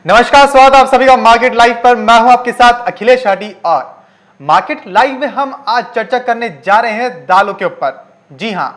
नमस्कार, स्वागत आप सभी का मार्केट लाइव पर। मैं हूं आपके साथ अखिलेश हाटी और मार्केट लाइव में हम आज चर्चा करने जा रहे हैं दालों के ऊपर। जी हां,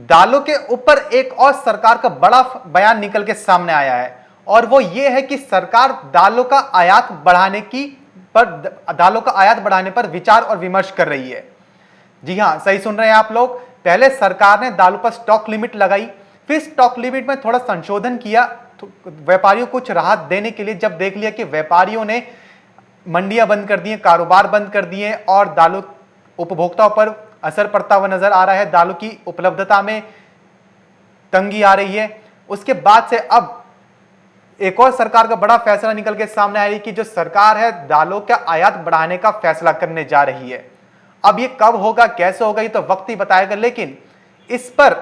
दालों के ऊपर एक और सरकार का बड़ा बयान निकल के सामने आया है और वो ये है कि सरकार दालों का आयात बढ़ाने पर विचार और विमर्श कर रही है। जी हां, सही सुन रहे हैं आप लोग। पहले सरकार ने दालों पर स्टॉक लिमिट लगाई, फिर स्टॉक लिमिट में थोड़ा संशोधन किया व्यापारियों को कुछ राहत देने के लिए। जब देख लिया कि व्यापारियों ने मंडियां बंद कर दी हैं, कारोबार बंद कर दिए हैं और दालों उपभोक्ताओं पर असर पड़ता हुआ नजर आ रहा है, दालों की उपलब्धता में तंगी आ रही है, उसके बाद से अब एक और सरकार का बड़ा फैसला निकल के सामने आया कि जो सरकार है दालों का आयात बढ़ाने का फैसला करने जा रही है। अब ये कब होगा, कैसे होगा, ये तो वक्त ही बताएगा, लेकिन इस पर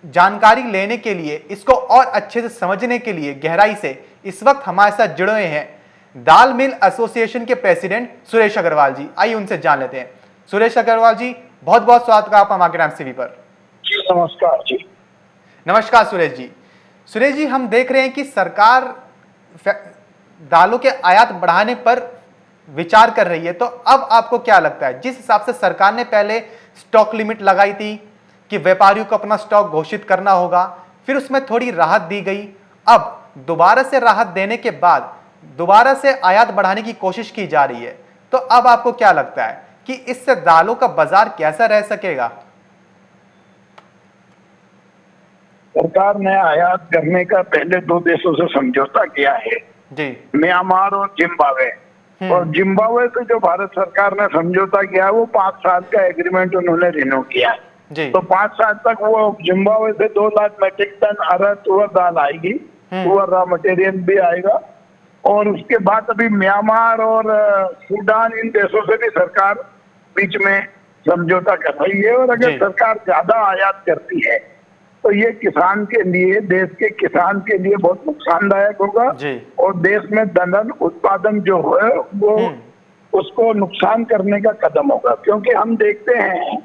जानकारी लेने के लिए, इसको और अच्छे से समझने के लिए गहराई से इस वक्त हमारे साथ जुड़े हुए हैं दाल मिल एसोसिएशन के प्रेसिडेंट सुरेश अग्रवाल जी। आइए उनसे जान लेते हैं। सुरेश अग्रवाल जी, बहुत बहुत स्वागत है आपका मार्केट एमसीवी पर। जी नमस्कार जी। नमस्कार सुरेश जी। सुरेश जी, हम देख रहे हैं कि सरकार दालों के आयात बढ़ाने पर विचार कर रही है, तो अब आपको क्या लगता है, जिस हिसाब से सरकार ने पहले स्टॉक लिमिट लगाई थी कि व्यापारियों को अपना स्टॉक घोषित करना होगा, फिर उसमें थोड़ी राहत दी गई, अब दोबारा से राहत देने के बाद दोबारा से आयात बढ़ाने की कोशिश की जा रही है, तो अब आपको क्या लगता है कि इससे दालों का बाजार कैसा रह सकेगा? सरकार ने आयात करने का पहले दो देशों से समझौता किया है जी। म्यांमार और जिम्बाब्वे। और जिम्बाब्वे से जो भारत सरकार ने समझौता किया है वो 5 साल का एग्रीमेंट उन्होंने रिन्यू किया है। जी। तो 5 साल तक वो जिम्बाब्वे से 2 लाख मेट्रिक टन अरहर तुअर दाल आएगी, तुअर रॉ मटेरियल भी आएगा। और उसके बाद अभी म्यांमार और सूडान, इन देशों से भी सरकार बीच में समझौता कर रही है। और अगर सरकार ज्यादा आयात करती है तो ये किसान के लिए, देश के किसान के लिए बहुत नुकसानदायक होगा और देश में दलहन उत्पादन जो है वो उसको नुकसान करने का कदम होगा। क्योंकि हम देखते हैं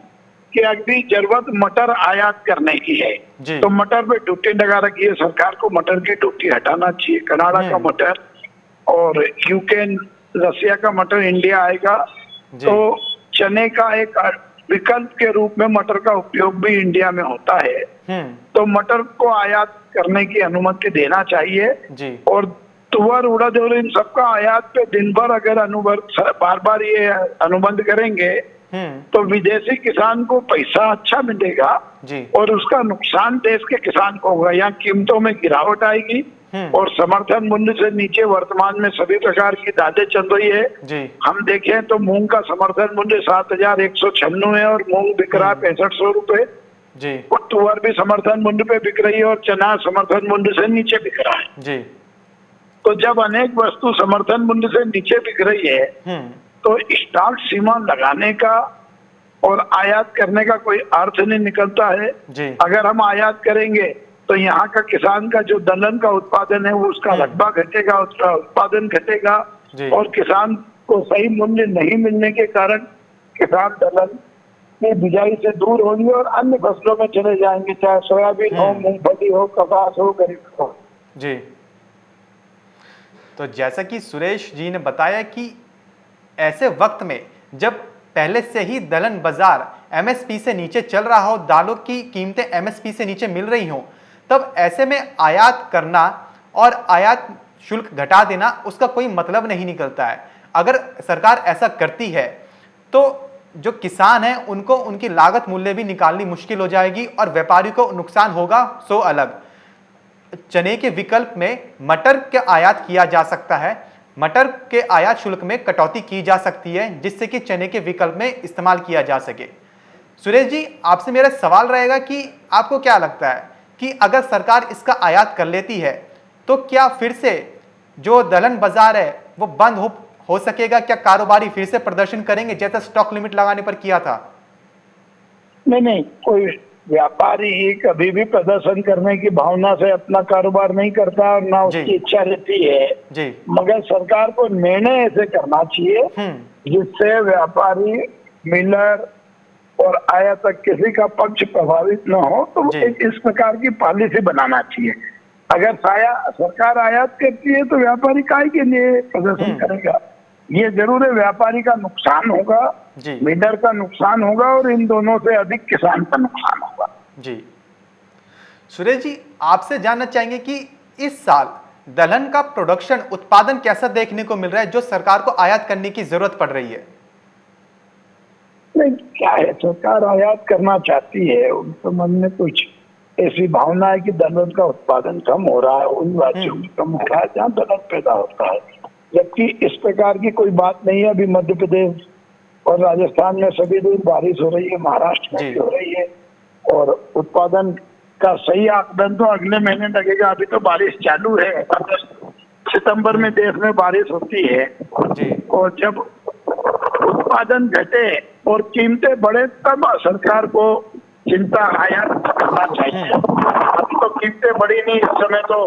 कि अभी जरूरत मटर आयात करने की है तो मटर पे ड्यूटी लगा रखी है सरकार को। मटर की ड्यूटी हटाना चाहिए। कनाडा का मटर और यूक्रेन, रसिया का मटर इंडिया आएगा तो चने का एक विकल्प के रूप में मटर का उपयोग भी इंडिया में होता है। तो मटर को आयात करने की अनुमति देना चाहिए। और तुअर, उड़द और इन सबका आयात पे दिन भर अगर बार बार ये अनुबंध करेंगे तो विदेशी किसान को पैसा अच्छा मिलेगा और उसका नुकसान देश के किसान को होगा। यहाँ कीमतों में गिरावट आएगी और समर्थन मूल्य से नीचे वर्तमान में सभी प्रकार की दालें चल रही है। हम देखें तो मूंग का समर्थन मूल्य 7,196 है और मूंग बिक रहा है 6500 रुपए। और तुअर भी समर्थन मूल्य पे बिक रही है और चना समर्थन मूल्य से नीचे बिक रहा है। तो जब अनेक वस्तु समर्थन मूल्य से नीचे बिक रही है तो स्टॉक सीमा लगाने का और आयात करने का कोई अर्थ नहीं निकलता है। अगर हम आयात करेंगे तो यहाँ का किसान का जो दलहन का उत्पादन है वो उसका रकबा घटेगा, उसका उत्पादन घटेगा और किसान को सही मूल्य नहीं मिलने के कारण किसान दलहन की बिजाई से दूर होंगे और अन्य फसलों में चले जाएंगे, चाहे सोयाबीन हो, मूंगफली हो, कपास हो, गन्ना हो। जी, तो जैसा कि सुरेश जी ने बताया कि ऐसे वक्त में जब पहले से ही दलहन बाजार एमएसपी से नीचे चल रहा हो, दालों की कीमतें एमएसपी से नीचे मिल रही हो, तब ऐसे में आयात करना और आयात शुल्क घटा देना उसका कोई मतलब नहीं निकलता है। अगर सरकार ऐसा करती है तो जो किसान हैं उनको उनकी लागत मूल्य भी निकालनी मुश्किल हो जाएगी और व्यापारी को नुकसान होगा सो अलग। चने के विकल्प में मटर का आयात किया जा सकता है, मटर के आयात शुल्क में कटौती की जा सकती है जिससे कि चने के विकल्प में इस्तेमाल किया जा सके। सुरेश जी, आपसे मेरा सवाल रहेगा कि आपको क्या लगता है कि अगर सरकार इसका आयात कर लेती है तो क्या फिर से जो दलहन बाजार है वो बंद हो सकेगा? क्या कारोबारी फिर से प्रदर्शन करेंगे जैसा स्टॉक लिमिट लगाने पर किया था? नहीं, कोई व्यापारी ही कभी भी प्रदर्शन करने की भावना से अपना कारोबार नहीं करता और ना उसकी इच्छा रहती है। मगर सरकार को निर्णय ऐसे करना चाहिए जिससे व्यापारी, मिलर और आयातक किसी का पक्ष प्रभावित न हो। तो इस प्रकार की पॉलिसी बनाना चाहिए। अगर सरकार आयात करती है तो व्यापारी काहे के लिए प्रदर्शन करेगा? ये जरूर है, व्यापारी का नुकसान होगा, जी मिलर का नुकसान होगा और इन दोनों से अधिक किसान का नुकसान होगा। जी। सुरेश जी, आपसे जानना चाहेंगे कि इस साल दलहन का प्रोडक्शन उत्पादन कैसा देखने को मिल रहा है जो सरकार को आयात करने की जरूरत पड़ रही है? नहीं, क्या है, सरकार आयात करना चाहती है, उनके मन में कुछ ऐसी भावना है कि दलहन का उत्पादन कम हो रहा है, उन राज्यों में कम हो रहा है जहाँ दलहन पैदा होता है, जबकि इस प्रकार की कोई बात नहीं है। अभी मध्य प्रदेश और राजस्थान में सभी दूर बारिश हो रही है, महाराष्ट्र में जी भी हो रही है, और उत्पादन का सही आकलन तो अगले महीने लगेगा। अभी तो बारिश चालू है, अगस्त सितंबर में देश में बारिश होती है, जी और जब उत्पादन घटे और कीमतें बढ़े तब सरकार को चिंता आयात करना चाहिए। अभी तो कीमतें बढ़ी नहीं, इस समय तो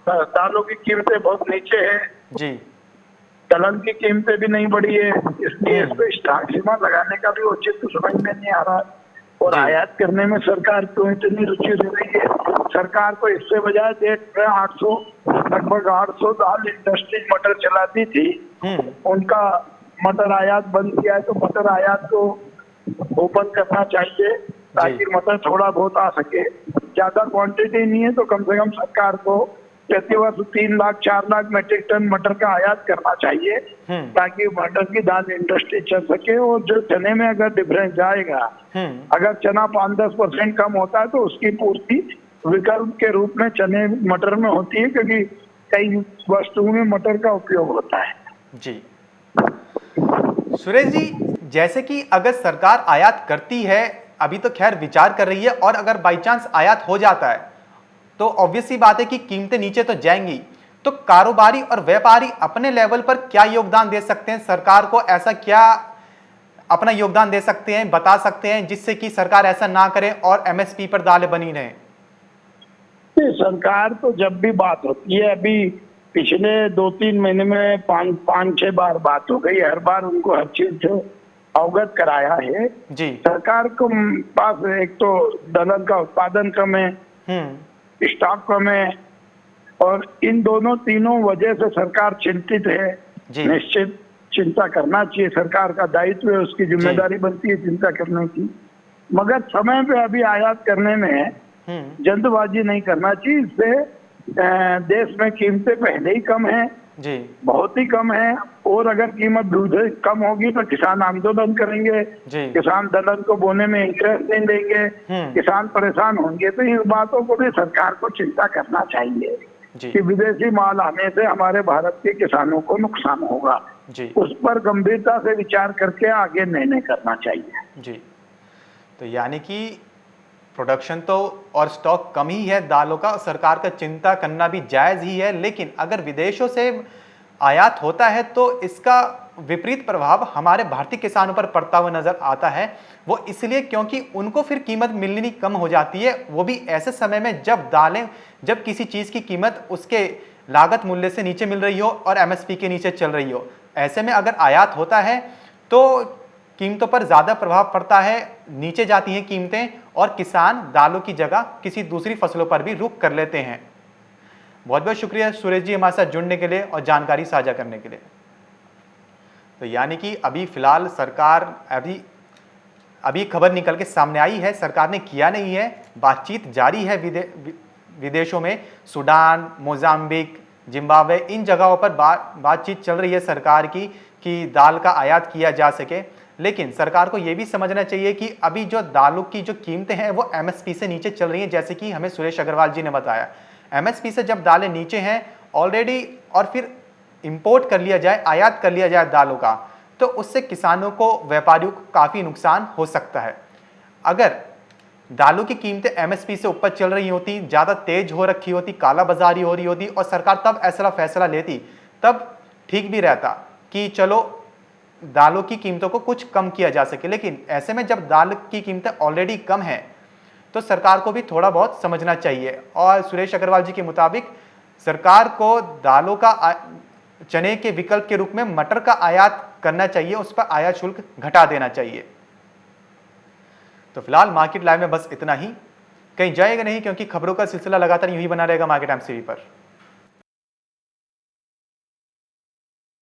दालों की कीमतें बहुत नीचे है, जी दलहन की कीमतें भी नहीं बढ़ी है, इसलिए इस पे स्टॉक सीमा लगाने का भी उचित समझ में नहीं आ रहा। और जी। आयात करने में सरकार क्यों इतनी रुचि ले रही है? सरकार को इससे बजाय देश में 800 लगभग 800 दाल इंडस्ट्रीज मटर चलाती थी, उनका मटर आयात बंद किया है, तो मटर आयात को ओपन करना चाहिए ताकि मटर थोड़ा बहुत आ सके। ज्यादा क्वांटिटी नहीं है तो कम से कम सरकार को प्रति वर्ष 3 लाख 4 लाख मेट्रिक टन मटर का आयात करना चाहिए, ताकि मटर की दाल इंडस्ट्री चल सके। और जो चने में अगर डिफरेंस जाएगा, अगर चना 5-10% कम होता है तो उसकी पूर्ति विकल्प के रूप में चने मटर में होती है, क्योंकि कई वस्तुओं में मटर का उपयोग होता है। जी सुरेश जी, जैसे कि अगर सरकार आयात करती है, अभी तो खैर विचार कर रही है, और अगर बाई चांस आयात हो जाता है तो ऑब्वियस सी बात है कि कीमतें नीचे तो जाएंगी। तो कारोबारी और व्यापारी अपने लेवल पर क्या योगदान दे सकते हैं? सरकार को ऐसा क्या अपना योगदान दे सकते हैं, बता सकते हैं, जिससे कि सरकार ऐसा ना करे और एमएसपी पर दालें बनी रहे? सरकार तो जब भी बात होती है, अभी पिछले 2-3 महीने में 5-6 बार बात हो गई, हर बार उनको हर चीज से अवगत कराया है। जी सरकार को पास एक तो दलहन का उत्पादन कम है, स्टॉक कम है, और इन दोनों तीनों वजह से सरकार चिंतित है। निश्चित चिंता करना चाहिए, सरकार का दायित्व है, उसकी जिम्मेदारी बनती है चिंता करने की, मगर समय पे अभी आयात करने में जल्दबाजी नहीं करना चाहिए। इससे देश में कीमतें पहले ही कम है, बहुत ही कम है, और अगर कीमत दूध कम होगी तो किसान आंदोलन करेंगे, किसान दलहन को बोने में इंटरेस्ट नहीं देंगे, किसान परेशान होंगे। तो इन बातों को भी सरकार को चिंता करना चाहिए कि विदेशी माल आने से हमारे भारत के किसानों को नुकसान होगा, उस पर गंभीरता से विचार करके आगे निर्णय करना चाहिए। जी, तो यानी कि प्रोडक्शन तो और स्टॉक कम ही है दालों का, सरकार का चिंता करना भी जायज़ ही है, लेकिन अगर विदेशों से आयात होता है तो इसका विपरीत प्रभाव हमारे भारतीय किसानों पर पड़ता हुआ नजर आता है। वो इसलिए क्योंकि उनको फिर कीमत मिलनी कम हो जाती है, वो भी ऐसे समय में जब किसी चीज़ की कीमत उसके लागत मूल्य से नीचे मिल रही हो और एमएसपी के नीचे चल रही हो। ऐसे में अगर आयात होता है तो कीमतों पर ज़्यादा प्रभाव पड़ता है, नीचे जाती हैं कीमतें, और किसान दालों की जगह किसी दूसरी फसलों पर भी रुख कर लेते हैं। बहुत बहुत शुक्रिया सुरेश जी हमारे साथ जुड़ने के लिए और जानकारी साझा करने के लिए। तो यानी कि अभी फिलहाल सरकार अभी खबर निकल के सामने आई है, सरकार ने किया नहीं है, बातचीत जारी है विदेशों में, सूडान, मोजाम्बिक, जिम्बाब्वे, इन जगहों पर बातचीत चल रही है सरकार की कि दाल का आयात किया जा सके। लेकिन सरकार को यह भी समझना चाहिए कि अभी जो दालों की जो कीमतें हैं वो एमएसपी से नीचे चल रही हैं, जैसे कि हमें सुरेश अग्रवाल जी ने बताया। एमएसपी से जब दालें नीचे हैं ऑलरेडी और फिर इंपोर्ट कर लिया जाए, आयात कर लिया जाए दालों का, तो उससे किसानों को, व्यापारियों को काफ़ी नुकसान हो सकता है। अगर दालों की कीमतें एमएसपी से ऊपर चल रही होती, ज़्यादा तेज हो रखी होती, काला बाजारी हो रही होती और सरकार तब ऐसा फैसला लेती, तब ठीक भी रहता कि चलो दालों की कीमतों को कुछ कम किया जा सके। लेकिन ऐसे में जब दाल की कीमतें ऑलरेडी कम है तो सरकार को भी थोड़ा बहुत समझना चाहिए। और सुरेश अग्रवाल जी के मुताबिक सरकार को दालों का चने के विकल्प के रूप में मटर का आयात करना चाहिए, उस पर आयात शुल्क घटा देना चाहिए। तो फिलहाल मार्केट लाइव में बस इतना ही। कहीं जाएगा नहीं, क्योंकि खबरों का सिलसिला लगातार यूं ही बना रहेगा मार्केट टाइम्स टीवी पर।